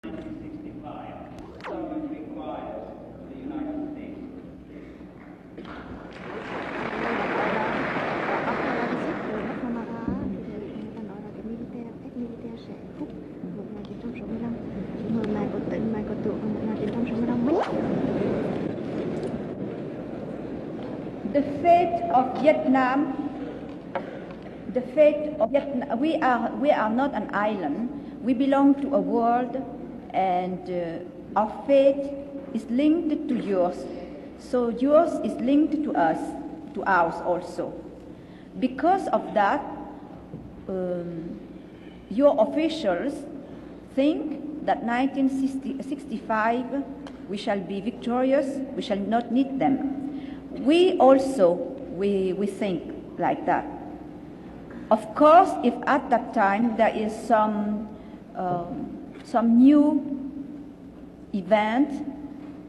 1965, so it requires the United States. The fate of Vietnam, we are not an island. We belong to a world, and our fate is linked to yours. So yours is linked to us, to ours also. Because of that, your officials think that 1965 we shall be victorious, we shall not need them. We also, we think like that. Of course, if at that time there is some new event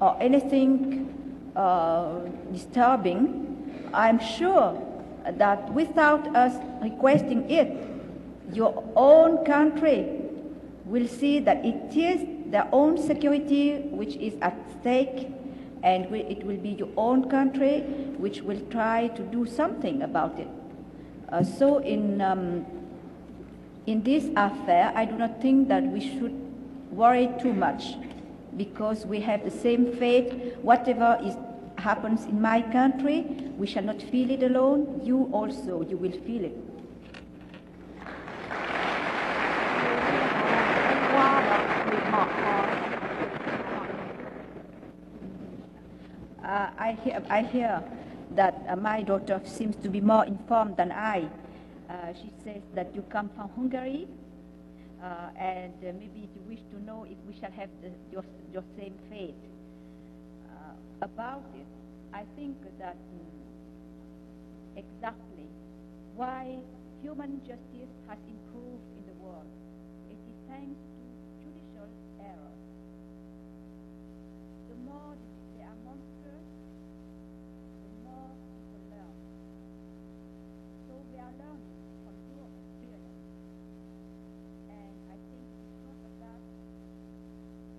or anything disturbing, I'm sure that without us requesting it, your own country will see that it is their own security which is at stake, and it will be your own country which will try to do something about it. So in this affair, I do not think that we should worry too much, because we have the same fate. Whatever happens in my country, we shall not feel it alone. You also, you will feel it. I hear that my daughter seems to be more informed than I. She says that you come from Hungary, and maybe you wish to know if we shall have your same fate. About it, I think that exactly why human justice has improved in the world. It is thanks to judicial errors. The more they are monstrous, the more people learn. So we are learning from your experience. And I think because of that,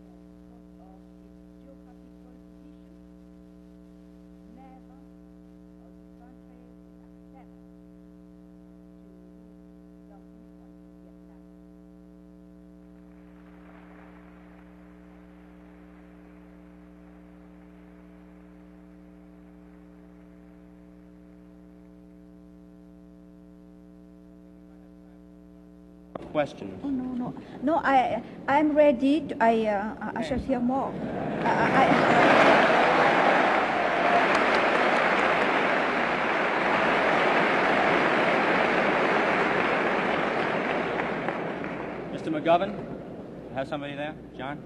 because of its geographical position, never the country will accept to lose some influence in Vietnam. Question. Oh, no. I'm ready. I shall hear more. Mr. McGovern, have somebody there? John?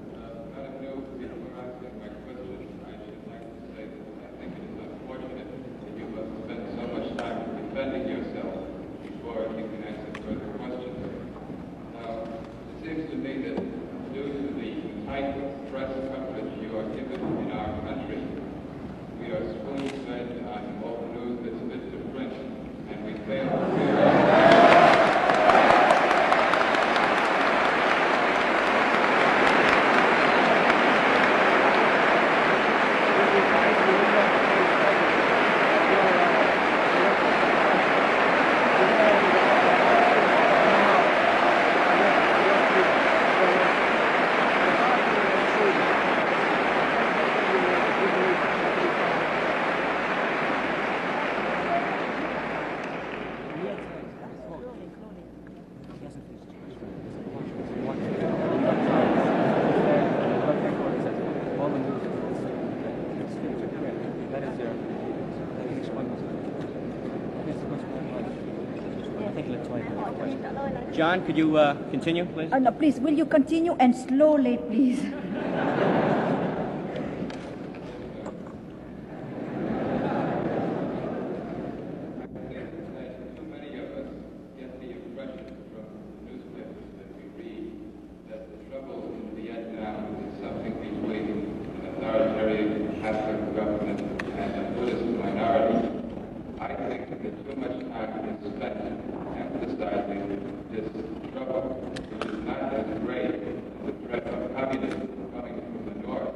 Madam Nhu, before answering my question, I should like to say that I think it is unfortunate that you must spend so much time defending yourself before you can answer further questions. Now, it seems to me that due to the type of press coverage you are given in our country, we are spoon-fed on all news that's fit to print, and we fail to realize John, could you continue, please? No, please, will you continue, and slowly, please? this trouble, which is not as great as the threat of communism. communists coming from the north.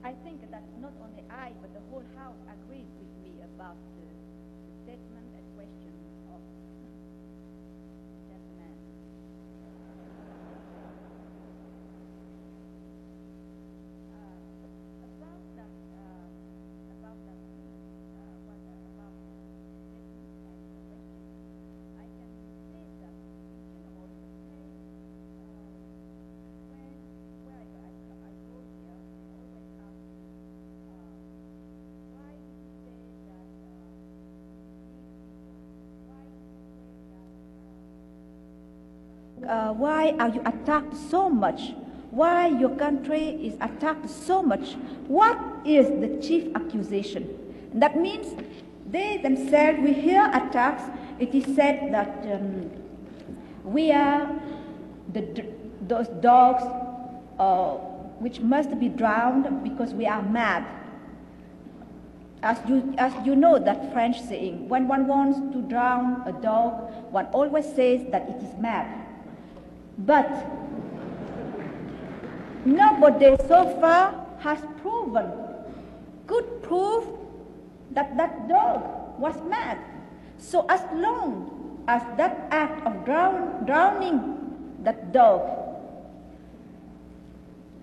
I think that not only I, but the whole House agrees with me about the statement and question of gentleman. About that, about the statement and the question, I can say that in general, where I go here, I always ask why did you say that why are you attacked so much? Why your country is attacked so much? What is the chief accusation? That means they themselves, we hear attacks. It is said that we are those dogs which must be drowned because we are mad. As you know that French saying, when one wants to drown a dog, one always says that it is mad. But nobody so far has could prove that that dog was mad. So as long as that act of drowning that dog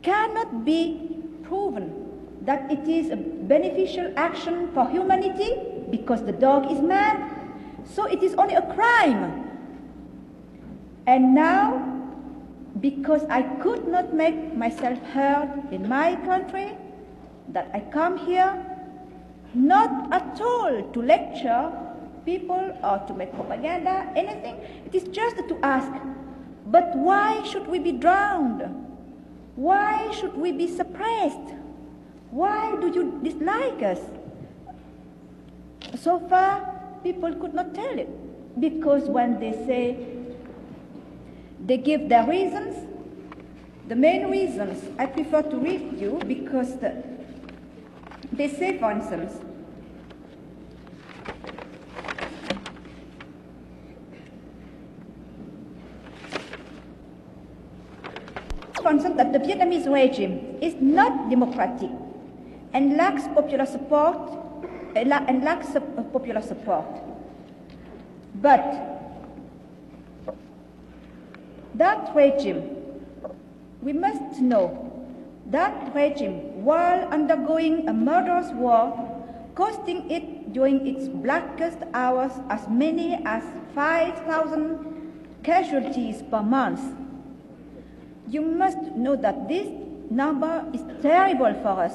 cannot be proven that it is a beneficial action for humanity because the dog is mad, so it is only a crime. And now, because I could not make myself heard in my country, that I come here not at all to lecture people or to make propaganda, anything. It is just to ask, but why should we be drowned? Why should we be suppressed? Why do you dislike us? So far, people could not tell it, because when they say, they give their reasons, the main reasons, I prefer to read you, because they say, for instance, that the Vietnamese regime is not democratic and lacks popular support, But that regime, we must know, that regime, while undergoing a murderous war, costing it during its blackest hours as many as 5,000 casualties per month. You must know that this number is terrible for us,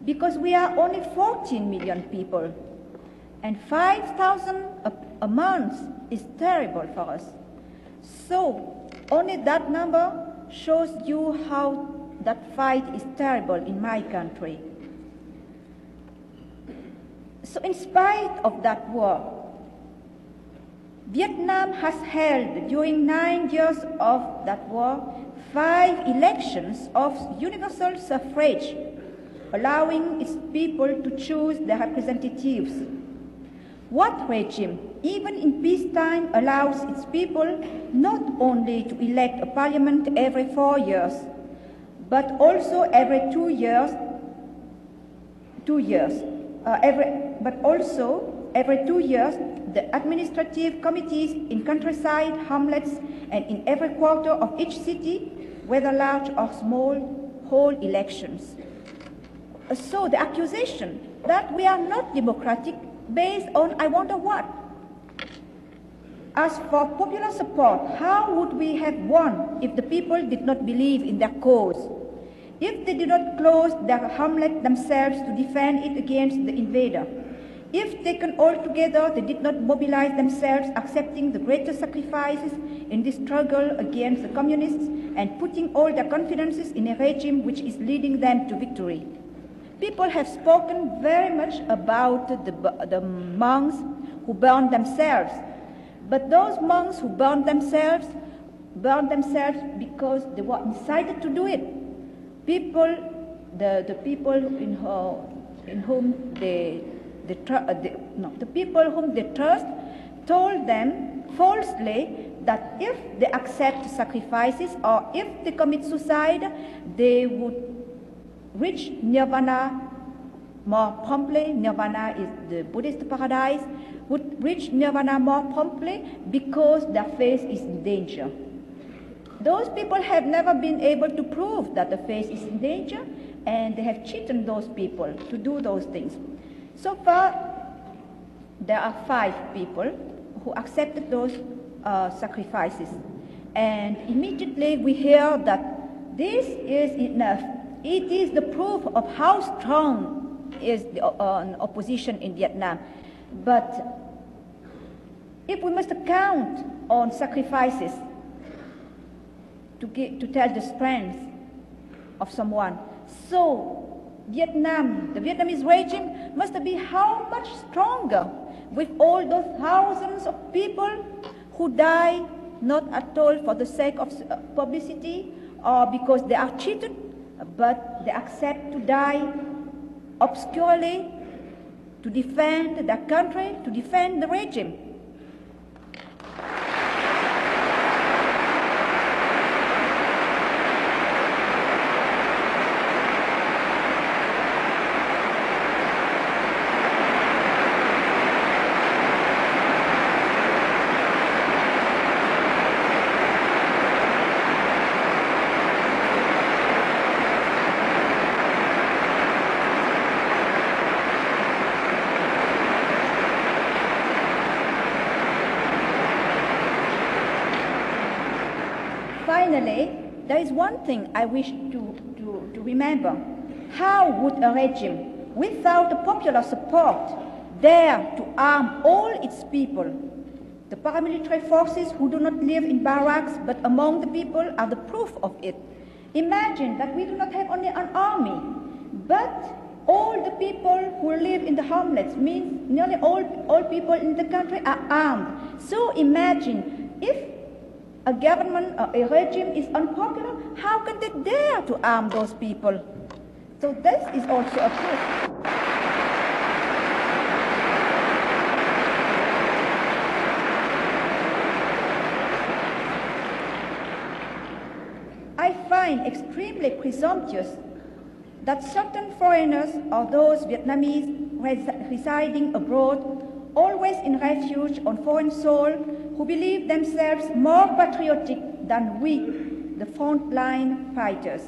because we are only 14 million people, and 5,000 a month is terrible for us. So only that number shows you how that fight is terrible in my country. So in spite of that war, Vietnam has held during 9 years of that war 5 elections of universal suffrage, allowing its people to choose their representatives. What regime, even in peacetime, allows its people not only to elect a parliament every 4 years, but also every 2 years, every 2 years, the administrative committees in countryside, hamlets, and in every quarter of each city, whether large or small, hold elections. So the accusation that we are not democratic based on I wonder what. As for popular support, how would we have won if the people did not believe in their cause? If they did not close their hamlet themselves to defend it against the invader? If taken all together, they did not mobilize themselves, accepting the greatest sacrifices in this struggle against the communists and putting all their confidences in a regime which is leading them to victory? People have spoken very much about the monks who burned themselves. But those monks who burned themselves because they were incited to do it. The people whom they trust told them falsely that if they accept sacrifices or if they commit suicide, they would reach nirvana more promptly. Nirvana is the Buddhist paradise. Would reach nirvana more promptly because their faith is in danger. Those people have never been able to prove that the faith is in danger, and they have cheated those people to do those things. So far, there are 5 people who accepted those sacrifices. And immediately we hear that this is enough. It is the proof of how strong is the opposition in Vietnam. But if we must count on sacrifices to tell the strength of someone, so Vietnam, the Vietnamese regime, must be how much stronger with all those thousands of people who die not at all for the sake of publicity or because they are cheated, but they accept to die obscurely to defend their country, to defend the regime. Finally, there is one thing I wish to remember. How would a regime without the popular support dare to arm all its people? The paramilitary forces who do not live in barracks but among the people are the proof of it. Imagine that we do not have only an army, but all the people who live in the hamlets, means nearly all people in the country are armed. So imagine if a government or a regime is unpopular, how can they dare to arm those people? So this is also a proof. I find extremely presumptuous that certain foreigners or those Vietnamese residing abroad, always in refuge on foreign soil, who believe themselves more patriotic than we, the frontline fighters.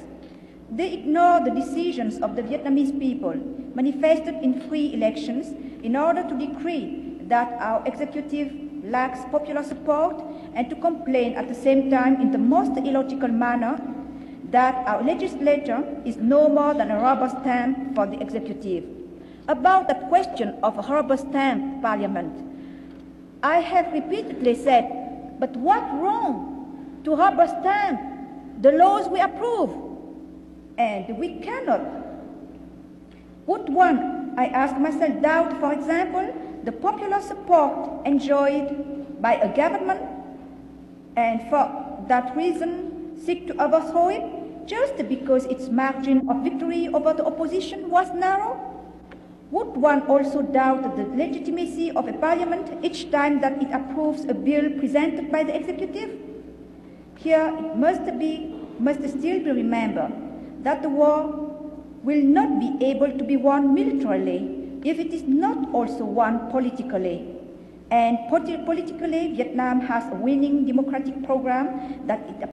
They ignore the decisions of the Vietnamese people manifested in free elections in order to decree that our executive lacks popular support and to complain at the same time in the most illogical manner that our legislature is no more than a rubber stamp for the executive. About that question of a rubber stamp parliament, I have repeatedly said, but what wrong to rubber stamp the laws we approve? And we cannot. Would one, I ask myself, doubt, for example, the popular support enjoyed by a government and for that reason seek to overthrow it just because its margin of victory over the opposition was narrow? Would one also doubt the legitimacy of a parliament each time that it approves a bill presented by the executive? Here it must still be remembered that the war will not be able to be won militarily if it is not also won politically. And politically, Vietnam has a winning democratic program that it